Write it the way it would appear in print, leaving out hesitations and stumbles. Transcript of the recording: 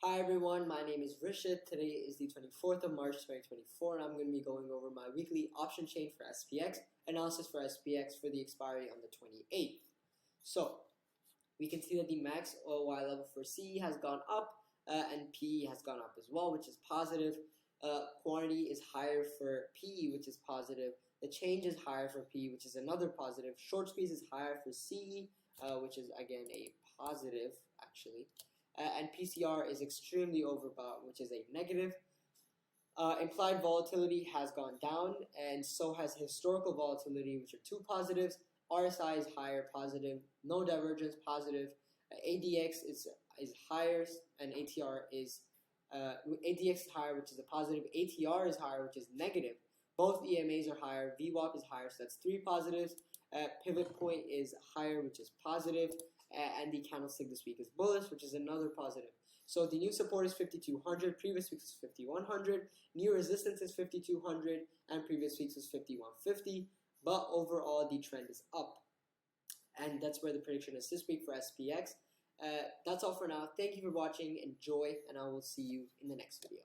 Hi everyone, my name is Rishit. Today is the 24th of March 2024 and I'm going to be going over my weekly option chain for SPX, analysis for SPX for the expiry on the 28th. So, we can see that the max OY level for CE has gone up and PE has gone up as well, which is positive. Quantity is higher for PE, which is positive. The change is higher for PE, which is another positive. Short squeeze is higher for CE, which is again a positive actually. And PCR is extremely overbought, which is a negative. Implied volatility has gone down, and so has historical volatility, which are two positives. RSI is higher, positive. No divergence, positive. ADX is higher, and ATR is ADX is higher, which is a positive. ATR is higher, which is negative. Both EMAs are higher. VWAP is higher, so that's three positives. Pivot point is higher, which is positive. And the candlestick this week is bullish, which is another positive. So the new support is 5,200, previous weeks was 5,100, new resistance is 5,200, and previous weeks was 5,150. But overall, the trend is up. And that's where the prediction is this week for SPX. That's all for now. Thank you for watching. Enjoy, and I will see you in the next video.